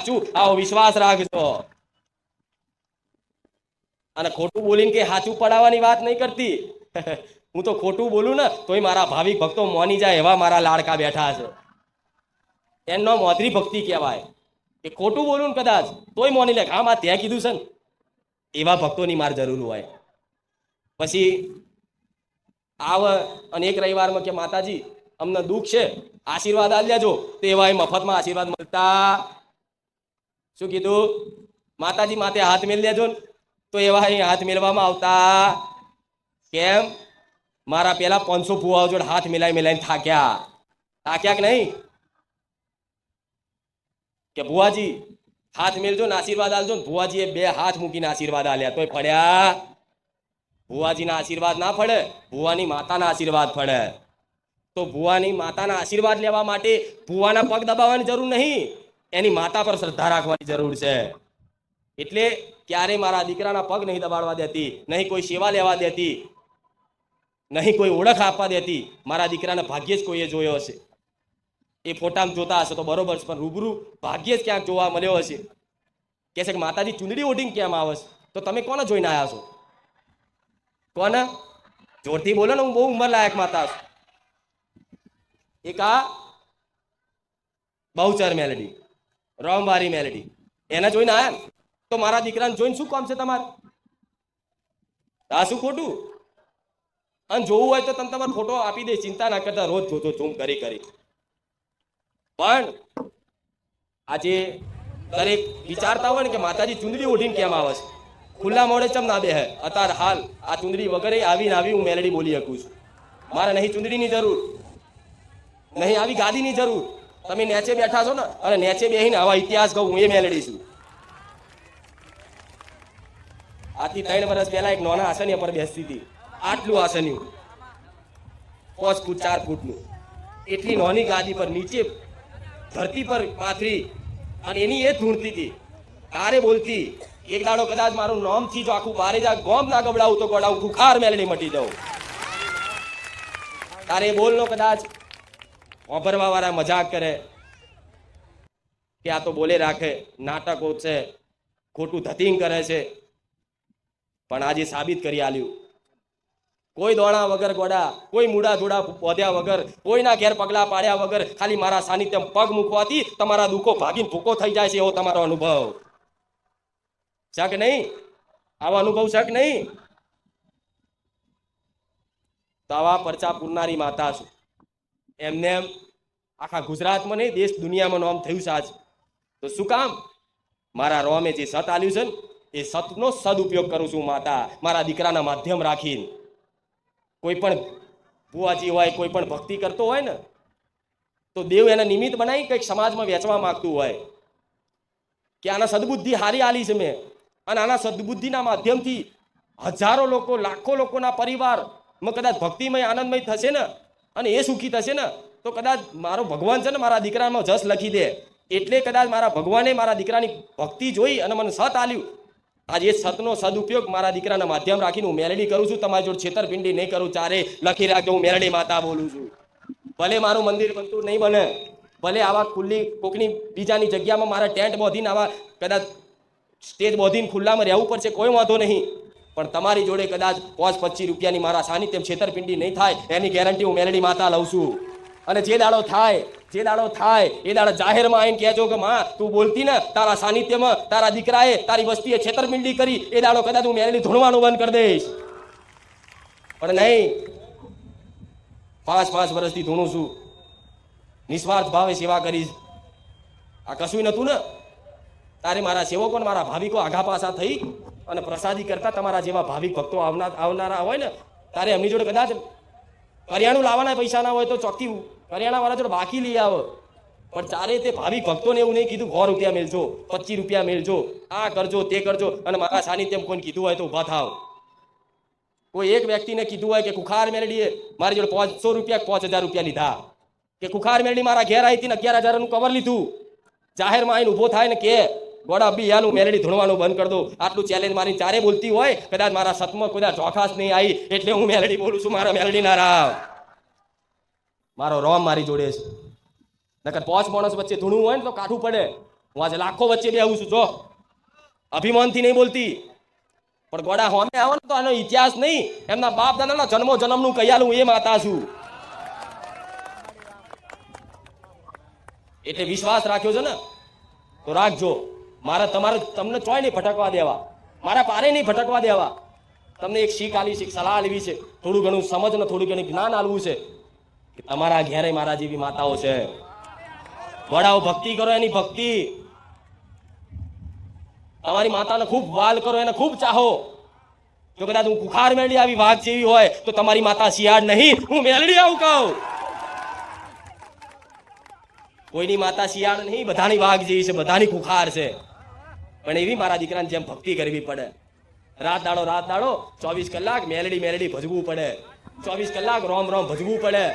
સાચું, આવો વિશ્વાસ રાખજો. અને ખોટું બોલીને કે સાચું પડાવવાની વાત નહીં કરતી. હું તો ખોટું બોલું ને તોય મારા ભાવિક ભક્તો મોની જાય એવા મારા લાડકા બેઠા છે. એમનો મોદરી ભક્તિ કહેવાય કે ખોટું બોલું ને કદાચ તોય મોની લે, હા માં ત્યાં કીધું છે ને. એવા ભક્તોની માર જરૂર હોય. પછી આવ અને એક રવિવારમાં કે માતાજી અમને દુઃખ છે, આશીર્વાદ આલ લેજો. તો એવા મફતમાં આશીર્વાદ મળતા. શું કીધું? માતાજી માથે હાથ મેલ લેજો ને. તો એવા અહીં હાથ મેળવામાં આવતા. કેમ? મારા પેલા 500 ફુવાઓ જોડે હાથ મિલાઈને થાક્યા કે નહીં? કે ભુવાજી હાથ મેલજો ને આશીર્વાદ આલજો ને. ભુવાજીએ 2 હાથ મૂકીને આશીર્વાદ આલ્યા તોય ફળ્યા. ભુવાજીના આશીર્વાદ ના ફળે, ભુવાની માતાના આશીર્વાદ ફળે. તો ભુવાની માતાના આશીર્વાદ લેવા માટે ભુવાના પગ દબાવવાની જરૂર નહીં, એની માતા પર શ્રદ્ધા રાખવાની જરૂર છે. એટલે ક્યારે મારા દીકરાના પગ નહીં દબાડવા દેતી, નહીં કોઈ સેવા લેવા દેતી, નહીં કોઈ ઓળખ આપવા દેતી. મારા દીકરાને ભાગ્યે જ કોઈએ જોયો હશે. એ ફોટામાં જોતા હશે તો બરોબર છે, પણ રૂબરૂ ભાગ્યે જ ક્યાંક જોવા મળ્યો હશે. કે છે કે માતાજી ચુંદડી ઓઢીને કેમ આવે છે? તો તમે કોને જોઈને આવ્યા છો? કોને? જોરથી બોલો ને, હું બહુ ઉંમર લાયક માતા છું. એક આ બહુચર મેલડી, રોમવારી મેલડી, એને જોઈને આયા ને? તો મારા દીકરાને જોઈને શું કામ છે તમારે? આ શું ખોટું? અને જોવું હોય તો તમે તમારો ફોટો આપી દે, ચિંતા ના કરતા. રોજ જોજો ઝૂમ કરી. પણ આજે દરેક વિચારતા હોય ને કે માતાજી ચુંદડી ઓઢીને કેમ આવે છે, ખુલ્લા મોડે ચમ ના બેહે. અત્યારે હાલ આ ચુંદડી વગર આવી હું મેલડી બોલી શકું છું. મારે નહીં ચુંદડીની જરૂર, નહીં આવી ગાદીની જરૂર. તમે નેચે બેઠા છો ને, અને નેચે બેહીને આવા ઇતિહાસ કહું, હું એ મેલડી છું. આથી 3 વર્ષ પહેલા એક નાના આસનિયા પર બેસતી હતી. આટલું આસનિયું 5 ફૂટ 4 ફૂટનું, એટલી નાની ગાદી પર નીચે ધરતી પર પાથરી અને એની એ ધૂણતી હતી. તારે બોલતી એક દાડો કદાચ મારું નામથી જો આખું બારે જા ગોમ ના ગબડાવું તો ગોડાવું, ખુખાર મેલડી મટી જાઉં. તારે બોલનો કદાચ વાપરવા વાળા મજાક કરે કે આ તો બોલે રાખે, નાટકો છે, ખોટું ધતિંગ કરે છે. પણ આજે સાબિત કરી આલ્યું. કોઈ દોણા વગર ગોડા, કોઈ મૂડા ધોડા બોધ્યા વગર, કોઈના ઘેર પગલા પાડ્યા વગર, ખાલી મારા સાનિધ્યમાં પગ મૂકવાથી તમારા દુઃખો ભાગીને ભૂકો થઈ જાય છે, એવો તમારો અનુભવ છે કે નહીં? આવો અનુભવ છે કે નહીં? તો આવા પરચા પૂરનારી માતા છું. એમને એમ આખા ગુજરાતમાં નહીં, દેશ દુનિયામાં નામ થયું છે આજ. તો શું કામ? મારા રોમે જે સત આલ્યું છે ને, એ સતનો સદુપયોગ કરું છું માતા, મારા દીકરાના માધ્યમ રાખીને. કોઈ પણ ભુવાજી હોય, કોઈ પણ ભક્તિ કરતો હોય ને, તો દેવ એના નિમિત્ત બનાવી કંઈક સમાજમાં વેચવા માંગતું હોય કે આના સદબુદ્ધિ હારી આલી છે મેં, અને આના સદબુદ્ધિના માધ્યમથી હજારો લોકો, લાખો લોકોના પરિવારમાં કદાચ ભક્તિમય આનંદમય થશે ને, અને એ સુખી થશે ને, તો કદાચ મારો ભગવાન છે ને મારા દીકરામાં જસ લખી દે. એટલે કદાચ મારા ભગવાને મારા દીકરાની ભક્તિ જોઈ અને મને સત આલ્યું. આજે એ સતનો સદુપયોગ મારા દીકરાના માધ્યમ રાખીને હું મેલડી કરું છું. તમારી જોડે છેતરપિંડી નહીં કરું. ચારે લખી રાખજો, હું મેલડી માતા બોલું છું. ભલે મારું મંદિર બનતું નહીં બને, ભલે આવા ખુલ્લી કોકની બીજાની જગ્યામાં મારા ટેન્ટ બોધીને, આવા કદાચ સ્ટેજ બોધીને ખુલ્લામાં રહેવું પડશે, કોઈ વાંધો નહીં. પણ તમારી જોડે કદાચ 5-25 રૂપિયાની મારા સાનિધ્યમ છેતરપિંડી નહીં થાય, એની ગેરંટી હું મેલડી માતા લઉં છું. અને જે દાડો થાય એ દાડો જાહેરમાં આવીને કહેજો કે માં તું બોલતી ને, તારા સાનિધ્યમાં તારા દીકરાએ તારી વસ્તીએ છેતરપિંડી કરી, એ દાડો કદાચ હું મેલડી ધૂણવાનું બંધ કરી દઈશ. પણ નહીં, 5 વર્ષથી ધૂણું છું, નિસ્વાર્થ ભાવે સેવા કરીશ. આ કશું નતું ને? તારે મારા સેવકો ને મારા ભાવિકો આઘા પાછા થઈ અને પ્રસાદી કરતા તમારા જેવા ભાવિક ભક્તો આવનારા હોય ને, તારે એમની જોડે કદાચ કરિયાણું લાવવાના પૈસા ના હોય તો ચોખ્ખી કરિયાણા વાળા જોડે બાકી લઈ આવો. પણ ચારે તે ભાવિક ભક્તોને એવું નહીં કીધું 100 રૂપિયા મેળજો, 25 રૂપિયા મેળજો, આ કરજો તે કરજો, અને મારા સાનિધ્યમ કોઈને કીધું હોય તો ઉભા થાવ. કોઈ એક વ્યક્તિને કીધું હોય કે કુખાર મેલડીએ મારી જોડે 500 રૂપિયા 5000 રૂપિયા લીધા, કે કુખાર મેલડી મારા ઘેર આવી હતી ને 11000 નું કવર લીધું, જાહેરમાં આવીને ઉભો થાય ને કે ગોડા બી યાનું મેલડી ધૂણવાનું બંધ કરી દો. આટલું ચેલેન્જ મારી ચારે બોલતી હોય, કદાચ મારા સતમાં કોઈ ચોખાસ નહીં આવી એટલે હું મેલડી બોલું છું. મારા મેલડી ના રામ, મારો રોમ મારી જોડે છે. નકર 5 માણસ વચ્ચે ધૂણવું હોય ને તો કાઠું પડે. હું આજે લાખો વચ્ચે બેહું છું, જો અભિમાનથી નહીં બોલતી, પણ ગોડા હોમે આવો ને તો આનો ઇતિહાસ નહીં, એમના બાપ દાદાના જન્મો જન્મનું કયાલું હું એ માતા છું. એટલે વિશ્વાસ રાખ્યો છે ને તો રાખજો. મારે તમારે તમને ચોય નહીં ભટકવા દેવા, મારા પારે નહીં ભટકવા દેવા. તમને એક શીખ આલી, શીખ સલાહ આલવી છે, થોડું ઘણું સમજ ને થોડું ઘણું જ્ઞાન આલવું છે કે તમારા ઘેરે મારા જેવી માતાઓ છે. વડાઓ ભક્તિ કરો, એની ભક્તિ. તમારી માતાને ખૂબ વાલ કરો, એને ખૂબ ચાહો. જો કદાચ હું કુખાર મેળવી આવી વાઘ જેવી હોય તો તમારી માતા શિયાળ નહીં, હું મેલડી આવું કહું. કોઈની માતા શિયાળ નહીં, બધાની વાઘ જેવી છે, બધાની કુખાર છે. પણ એવી મારા દીકરાને જેમ ભક્તિ કરવી પડે. રાત દાડો 24 કલાક મેલડી ભજવું પડે, 24 કલાક રોમ ભજવું પડે.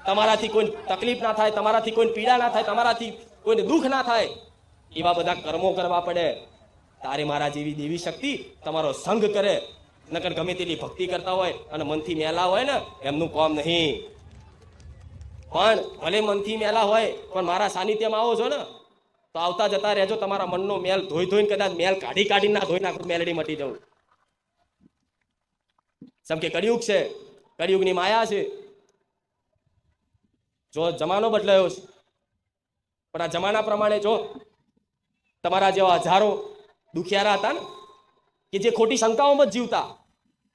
તમારાથી કોઈ તકલીફ ના થાય, તમારાથી કોઈ પીડા ના થાય, તમારાથી કોઈને દુઃખ ના થાય, એવા બધા કર્મો કરવા પડે. તારે મારા જેવી દેવી શક્તિ તમારો સંગ કરે. નકર ગમે તેટલી ભક્તિ કરતા હોય અને મનથી મેલા હોય ને, એમનું કામ નહીં. પણ ભલે મનથી મેલા હોય પણ મારા સાનિધ્યમાં આવો છો ને તો આવતા જતા રહેજો. તમારા મનનો મેલ ધોઈને કદાચ મેલ કાઢી ના ધોઈ નાખો, મેલડી મટી જવું. સમ કે કળિયુગ છે, કળિયુગની માયા છે. જો જમાનો બદલાયો છે, પણ આ જમાના પ્રમાણે જો તમારા જેવા હજારો દુખિયારા હતા ને કે જે ખોટી શંકાઓમાં જ જીવતા,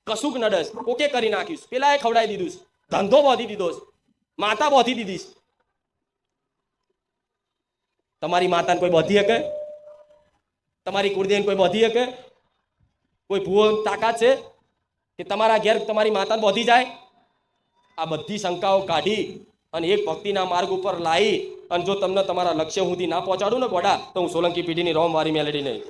કશુંક નડસ કોકે કરી નાખ્યું, પેલા એ ખવડાવી દીધું છે, ધંધો બોધી દીધો છે, માતા બોધી દીધી છે. તમારી માતાને કોઈ બોધી શકે? તમારી કુળદેવીને કોઈ બોધી શકે? કોઈ ભૂવો તાકાત છે કે તમારા ઘેર તમારી માતાને બોધી જાય? આ બધી શંકાઓ કાઢી અને એક ભક્તિના માર્ગ ઉપર લાવી અને જો તમને તમારા લક્ષ્ય સુધી ના પહોંચાડું ને ગોડા, તો હું સોલંકી પેઢીની રોમવારી મેલડી નહીં.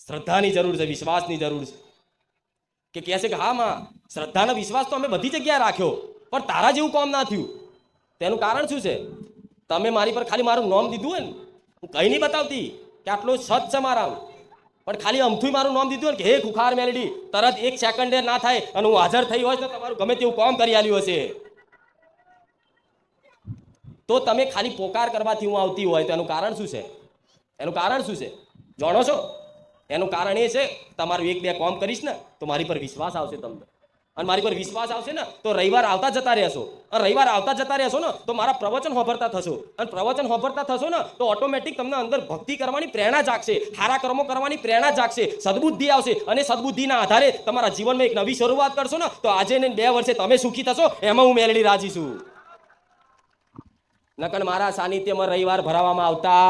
શ્રદ્ધાની જરૂર છે, વિશ્વાસની જરૂર છે. કે કહે છે કે હા માં, શ્રદ્ધાનો વિશ્વાસ તો અમે બધી જગ્યાએ રાખ્યો, પણ તારા જેવું કામ ના થયું. તેનું કારણ શું છે? તમે મારી પર ખાલી મારું નામ દીધું હોય ને, હું કઈ નહીં બતાવતી કે આટલો સત છે મારા, પણ ખાલી અમથું મારું નામ દીધું હોય કે હે ખુખાર મેલડી, તરત 1 સેકન્ડે ના થાય અને હું હાજર થઈ હોય તો તમારું ગમે તેવું કામ કરી આલ્યું હશે. તો તમે ખાલી પોકાર કરવાથી હું આવતી હોય તો એનું કારણ શું છે? એનું કારણ શું છે જાણો છો? એનું કારણ એ છે, તમારું 1-2 કામ કરીશ ને તો મારી પર વિશ્વાસ આવશે તમને, અને મારી પર વિશ્વાસ આવશે ને તો રવિવાર આવતા જતા રહેશો, અને રવિવાર આવતા જતા રહેશો ને તો મારા પ્રવચન સાંભળતા થશો, અને પ્રવચન સાંભળતા થશો ને તો ઓટોમેટિક તમને અંદર ભક્તિ કરવાની પ્રેરણા જાગશે, સારા કર્મો કરવાની પ્રેરણા જાગશે, સદબુદ્ધિ આવશે, અને સદબુદ્ધિના આધારે તમારા જીવનમાં એક નવી શરૂઆત કરશો ને તો આજે ને 2 વર્ષે તમે સુખી થશો, એમાં હું મેલડી રાજી છું. નકર મારા સાનિધ્યમાં રવિવાર ભરાવામાં આવતા,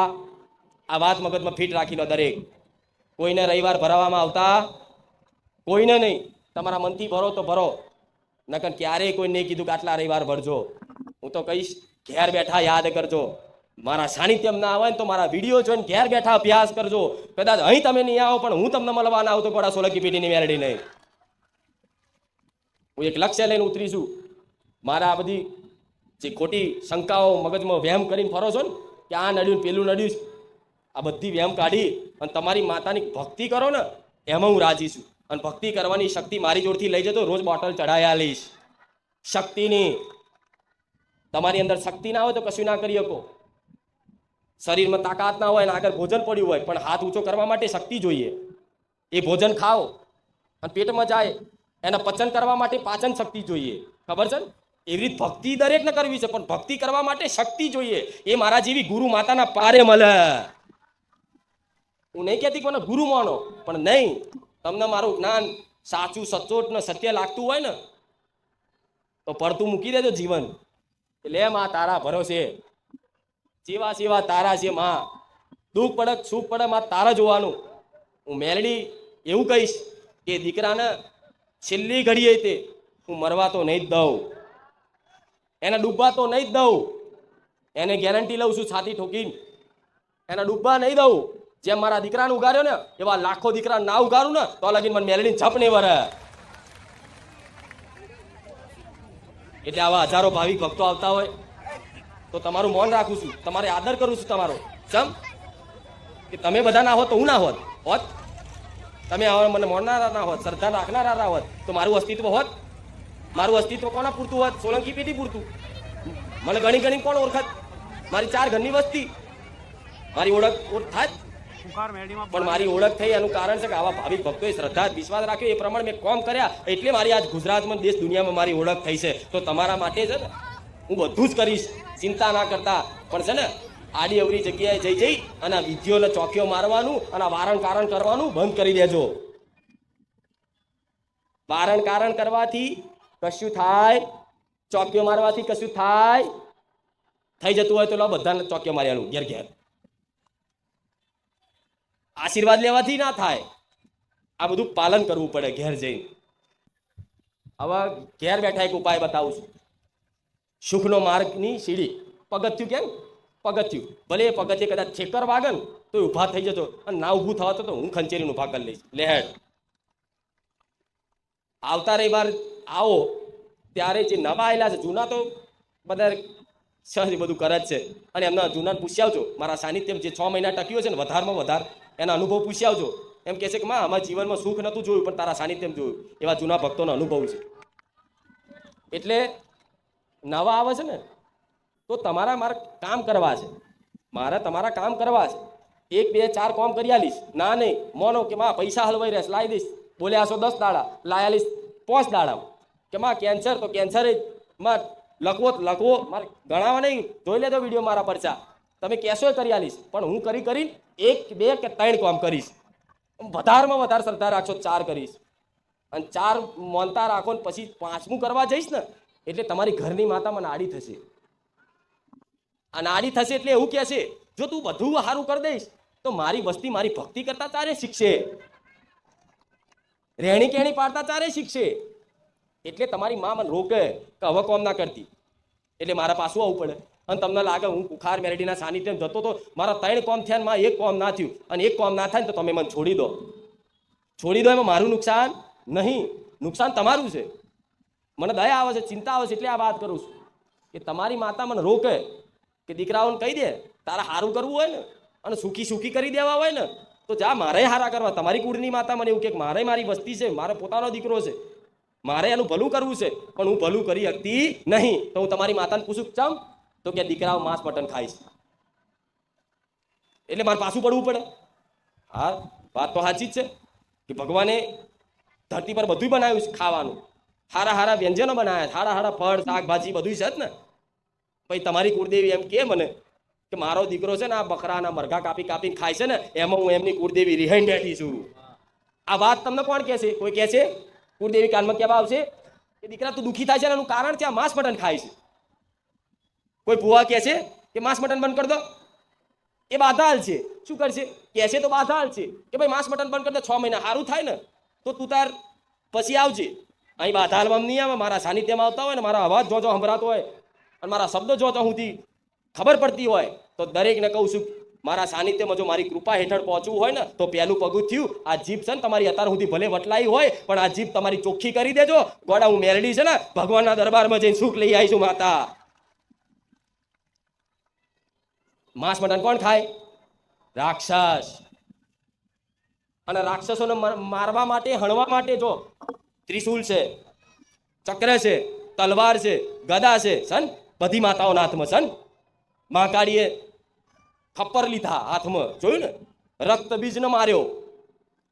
આ વાત મગજમાં ફિટ રાખી લો દરેક. કોઈને રવિવાર ભરાવામાં આવતા કોઈને નહીં. તમારા મનથી ભરો તો ભરો, નકર ક્યારેય કોઈ નહીં કીધું કે આટલા રવિવાર ભરજો. હું તો કહીશ ઘેર બેઠા યાદ કરજો. મારા સાનિધ્યમ ના આવે ને તો મારા વિડીયો જોઈને ઘેર બેઠા અભ્યાસ કરજો. કદાચ અહીં તમે નહીં આવો પણ હું તમને મળવા ના આવું તો ગોડા સોલંકી પેઢીની મેલડી નહીં. હું એક લક્ષ્ય લઈને ઉતરીશું. મારા આ બધી જે ખોટી શંકાઓ મગજમાં વહેમ કરીને ફરો છો ને કે આ નડ્યું પેલું નડ્યું, આ બધી વહેમ કાઢી અને તમારી માતાની ભક્તિ કરો ને એમાં હું રાજી છું. અને ભક્તિ કરવાની શક્તિ મારી જોડથી લઈ જતો, રોજ બોટલ ચઢાયા લઈશ શક્તિની. તમારી અંદર શક્તિ ના હોય તો કશું ના કરી શકો. શરીરમાં તાકાત ના હોય અને આગળ ભોજન પડ્યું હોય પણ હાથ ઊંચો કરવા માટે શક્તિ જોઈએ. એ ભોજન ખાઓ અને પેટમાં જાય, એના પચન કરવા માટે પાચન શક્તિ જોઈએ. ખબર છે ને? એવી રીતે ભક્તિ દરેકને કરવી છે, પણ ભક્તિ કરવા માટે શક્તિ જોઈએ. એ મારા જેવી ગુરુ માતાના પારે મળે. હું નહીં કહેતી કોને ગુરુ માનો, પણ નહીં, તમને મારું જ્ઞાન સાચું સચોટ ને સત્ય લાગતું હોય ને તો પડતું મૂકી દેજો જીવન. લે માં તારા ભરોસે, જેવા સેવા તારા છે માં, દુઃખ પડે સુખ પડે માં તારા જોવાનું. હું મેલડી એવું કહીશ કે દીકરાને છેલ્લી ઘડીએ તે હું મરવા તો નહીં જ દઉં, એને ડૂબવા તો નહીં જ દઉં. એને ગેરંટી લઉં છું છાતી ઠોકીને, એને ડૂબવા નહીં દઉં. જેમ મારા દીકરાને ઉગાર્યો ને એવા લાખો દીકરા ના ઉગારું ને તો લગીને મને મેલડીને છપ નહીં વરે. એટલે આવા હજારો ભાવિક ભક્તો આવતા હોય તો તમારું મૌન રાખું છું, તમારે આદર કરું છું તમારો. સમ કે તમે બધા ના હોત તો હું ના હોત. તમે મને માનનારા ના હોત, શ્રદ્ધા રાખનારા ના હોત તો મારું અસ્તિત્વ હોત. મારું અસ્તિત્વ કોના પૂરતું હોત? સોલંકી પેઢી પૂરતું. મને ગણી કોણ ઓળખત? મારી 4 ઘરની વસ્તી, મારી ઓળખ થાય પણ મારી ઓળખ થઈ એનું કારણ છે કે આવા ભાવિક ભક્તોએ શ્રદ્ધા વિશ્વાસ રાખ્યો, એ પ્રમાણે મેં કામ કર્યા એટલે મારી આજ ગુજરાતમાં દેશ દુનિયામાં મારી ઓળખ થઈ છે. તો તમારા માટે છે ને હું બધું જ કરીશ, ચિંતા ના કરતા. પણ છે ને આડી અવરી જગ્યાએ જઈ અને આ વિધિઓને ચોકીઓ મારવાનું અને વારણ કારણ કરવાનું બંધ કરી દેજો. વારણ કારણ કરવાથી કશું થાય? ચોકીઓ મારવાથી કશું થાય? થઈ જતું હોય તો લો બધાને ચોકીઓ માર્યાનું ઘેર ઘેર. આશીર્વાદ લેવાથી ના થાય, આ બધું પાલન કરવું પડે ઘેર જઈને. હવે ઘેર બેઠા એક ઉપાય બતાવું છું. સુખનો માર્ગની સીડી, પગથિયું. કેમ પગથિયું? ભલે એ પગથિયે કદાચ ઠેકર વાગે ને તો ઊભા થઈ જજો, અને ના ઊભું થવા તો હું ખંચેરીને ઊભા કરી લઈશ. લેહેડ આવતા રવિવાર આવો ત્યારે જે નવા આવેલા છે, જૂના તો બધા સહજ બધું કરે જ છે, અને એમના જૂનાને પૂછી આવજો. મારા સાનિધ્યમ જે 6 મહિના ટક્યો છે ને વધારમાં વધારે એના અનુભવ પૂછી આવજો. એમ કહે છે કે માં અમારા જીવનમાં સુખ નહોતું જોયું પણ તારા સાનિધ્યમ જોયું. એવા જૂના ભક્તોનો અનુભવ છે. એટલે નવા આવે છે ને તો તમારા મારે કામ કરવા છે, મારે તમારા કામ કરવા છે. 1 2 4 કામ કરી આલીશ ના નહીં મોનો કે માં પૈસા હલવાઈ રહેશે લાવી દઈશ. બોલ્યા છો 10 દાડા લાવી આલીશ 5 દાડા. કે માં કેન્સર તો કેન્સર માં લખવો મારે ગણાવા નહીં, જોઈ લેજો વિડીયો મારા પરચા. તમે કહેશો કરી આલીશ, પણ હું કરી 1 2 કે 3 કામ કરીશ. વધારમાં વધારે શ્રદ્ધા રાખશો 4 કરીશ, અને 4 મોનતા રાખો ને પછી 5મું કરવા જઈશ ને એટલે તમારી ઘરની માતા મને આડી થશે. અને આડી થશે એટલે એવું કહે છે જો તું બધું સારું કરી દઈશ તો મારી વસ્તી મારી ભક્તિ કરતા તારે શીખશે, રહેણી કેણી પાડતા તારે શીખશે. એટલે તમારી મા મને રોકે કે હવે કોમ ના કરતી, એટલે મારા પાછું આવવું પડે. અને તમને લાગે હું કુખાર મેરડીના સાનિધ્યમ જતો તો મારા 3 કોમ થયા, માં 1 કોમ ના થયું, અને 1 કોમ ના થાય ને તો તમે મને છોડી દો. એમાં મારું નુકસાન નહીં, નુકસાન તમારું છે. મને દયા આવે છે, ચિંતા આવે છે, એટલે આ વાત કરું છું કે તમારી માતા મને રોકે કે દીકરાઓને કહી દે તારા સારું કરવું હોય ને અને સુખી કરી દેવા હોય ને તો જા, મારે હારા કરવા. તમારી કુળની માતા મને એવું કે મારે મારી વસ્તી છે, મારે પોતાનો દીકરો છે, મારે એનું ભલું કરવું છે, પણ હું ભલું કરી શકતી નહીં. તો હું તમારી માતાને પૂછું ચમ? તો કે દીકરાઓ માંસ મટન ખાઈશ એટલે મારે પાછું પડવું પડે. હા વાત તો સાચી જ છે કે ભગવાને ધરતી પર બધું બનાવ્યું છે ખાવાનું, હારા વ્યંજનો બનાવ્યા, હારા ફળ શાકભાજી બધું છે જ ને. પછી તમારી કુળદેવી એમ કે મને કે મારો દીકરો છે ને આ બકરાના મરઘા કાપીને ખાય છે ને એમાં હું એમની કુળદેવી રિહાઈને બેઠી છું. આ વાત તમને કોણ કહે છે? કોઈ કહે છે? કુળદેવી કાનમાં કહેવા આવશે કે દીકરા તું દુઃખી થાય છે એનું કારણ છે આ માંસ મટન ખાય છે. કોઈ ભુવા કહે છે કે માંસ મટન બંધ કરી દો, એ બાધા હાલ છે. શું કરશે? કહે છે તો બાધા હાલ છે કે ભાઈ માંસ મટન બંધ કરી દો, 6 મહિના સારું થાય ને તો તું તાર પછી આવજે. અહીં બાધા હાલવામાં નહીં આવે. મારા સાનિધ્યમાં આવતા હોય ને મારા અવાજ જો સંભળાતો હોય અને મારા શબ્દો જો સુધી ખબર પડતી હોય તો દરેકને કહું છું મારા સાનિધ્યમાં જો મારી કૃપા હેઠળ પહોંચવું હોય ને તો પહેલું પગું થયું આ જીભ છે ને તમારી અત્યાર સુધી ભલે વટલાઈ હોય પણ આ જીભ તમારી ચોખ્ખી કરી દેજો. ગોડા હું મેરડી છે ને ભગવાનના દરબારમાં જઈને સુખ લઈ આવીશું. માતા માંસ મટન કોણ ખાય? રાક્ષસ. અને રાક્ષસોને મારવા માટે હણવા માટે જો ત્રિશૂલ છે, ચક્ર છે, તલવાર છે, ગદા છે, સન બધી માતાઓના હાથમાં. સન મહાકાળીએ ખપ્પર લીધા હાથમાં, જોયું ને? રક્ત બીજને માર્યો.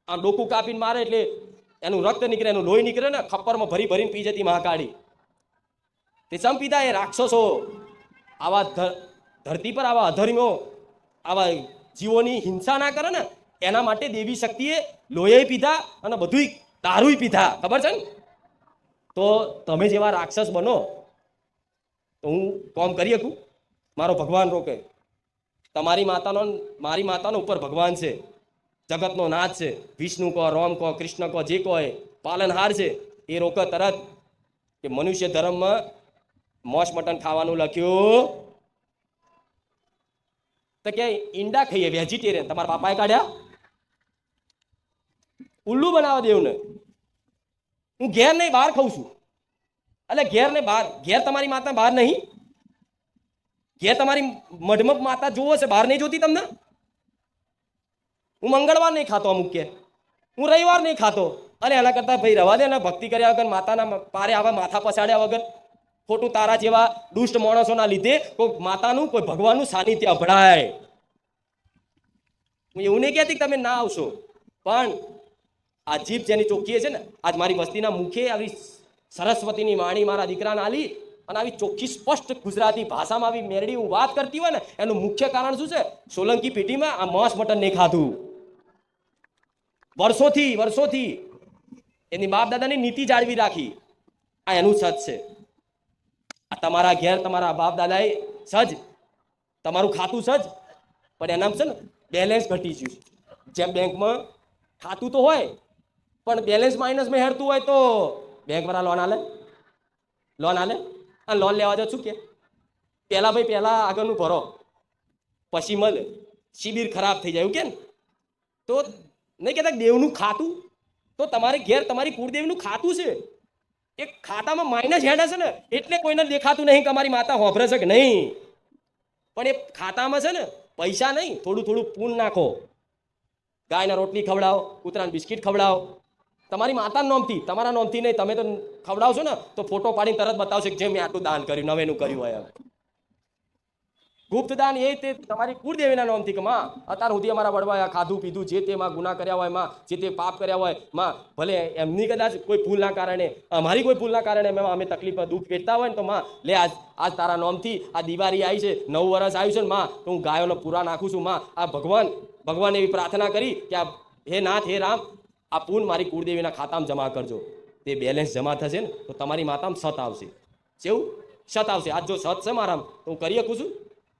આમ ડોકું કાપીને મારે એટલે એનું રક્ત નીકળે, એનું લોહી નીકળે ને ખપ્પરમાં ભરીને પી જતી મહાકાળી. તે ચમ પીધા? એ રાક્ષસો આવા ધરતી પર આવા અધર્મીઓ આવા જીવોની હિંસા ના કરે ને એના માટે દેવી શક્તિએ લોહી પીધા અને બધું દારૂ પીધા. ખબર છે ને? તો તમે જેવા રાક્ષસ બનો તો હું કોમ કરી શકું? મારો ભગવાન રોકે. તમારી માતાનો મારી માતાનો ઉપર ભગવાન છે, જગતનો નાથ છે. વિષ્ણુ કહો, રામ કહો, કૃષ્ણ કહો, જે કહો એ પાલનહાર છે. એ રોકે તરત કે મનુષ્ય ધર્મમાં માંસ મટન ખાવાનું લખ્યું તો કે ઈંડા ખાઈએ વેજીટેરિયન. તમારા બાપાએ કાઢ્યા? ઉલ્લુ બનાવવા દેવું ને. હું ઘેર નહીં બહાર ખાઉં છું. એટલે ઘેર ને બહાર, ઘેર તમારી માતા બહાર નહીં, ઘેર તમારી મઢમાં માતા જોવો છે, બહાર નહીં જોતી તમને? હું મંગળવાર નહીં ખાતો, અમુક કે હું રવિવાર નહીં ખાતો. અને એના કરતાં ભાઈ રવા દે ને, ભક્તિ કર્યા વગર માતાના પારે આવા માથા પછાડ્યા વગર ખોટું તારા જેવા દુષ્ટ માણસોના લીધે કોઈ માતાનું કોઈ ભગવાનનું સાનિધ્ય અભડાય. હું એવું નહીં કહેતી કે તમે ના આવશો, પણ આ જીભ જેની ચોખ્ખી છે ને, આજ મારી વસ્તીના મુખે આવી સરસ્વતીની વાણી મારા દીકરાને આલી અને આવી ચોખ્ખી સ્પષ્ટ ગુજરાતી ભાષામાં આવી મેરડી હું વાત કરતી હોય ને, એનું મુખ્ય કારણ શું છે? સોલંકી પેઢીમાં આ માંસ મટન નહીં ખાધું વર્ષોથી એની બાપ દાદાની નીતિ જાળવી રાખી. આ એનું સજ છે. આ તમારા ઘેર તમારા બાપ દાદાએ સજ, તમારું ખાતું સજ, પણ એનામ છે ને બેલેન્સ ઘટી ગયું. જેમ બેંકમાં ખાતું તો હોય પણ બેલેન્સ માઇનસમાં હેરતું હોય તો બેંકવાળા લોન આલે અને લોન લેવા જાવ શું કે પહેલા આગળનું ભરો પછી મળે. શિબિર ખરાબ થઈ જાય એવું કે ને, તો નહીં કહેતા દેવનું ખાતું, તો તમારે ઘેર તમારી કુળદેવીનું ખાતું છે, એ ખાતામાં માઇનસ હેડ હશે ને એટલે કોઈને દેખાતું નહીં કે અમારી માતા હોભરે છે કે નહીં, પણ એ ખાતામાં છે ને પૈસા નહીં, થોડું પૂન નાખો. ગાયના રોટલી ખવડાવો, કૂતરાને બિસ્કિટ ખવડાવો, તમારી માતાના નોમથી, તમારા નોમથી નહીં. તમે તો ખવડાવશો ને તો ફોટો પાડીને તરત બતાવશે કે જે મેં આટલું દાન કર્યું, નવેનું કર્યું હોય. ગુપ્ત દાન એ તે તમારી કુળદેવીના નામથી કે માં અત્યાર સુધી અમારા વડવાએ ખાધું પીધું જે તે માં ગુના કર્યા હોય, માં જે તે પાપ કર્યા હોય, માં ભલે એમની કદાચ કોઈ ભૂલના કારણે, અમારી કોઈ ભૂલના કારણે અમે તકલીફ દુઃખ વેઠતા હોય ને, તો માં લે આજ તારા નામથી આ દિવાળી આવી છે, 9 વર્ષ આવ્યું છે ને માં, તો હું ગાયોનો પૂરા નાખું છું. માં આ ભગવાન એવી પ્રાર્થના કરી કે આ હે નાથ હે રામ, આ પૂન મારી કુળદેવીના ખાતામાં જમા કરજો. તે બેલેન્સ જમા થશે ને તો તમારી માતામાં સત આવશે. કેવું સત આવશે? આજ જો સત છે મારામાં તો હું કરી શકું છું.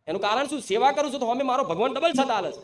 એનું કારણ શું? સેવા કરું છું તો અમે મારો ભગવાન ડબલ સત આલે છે.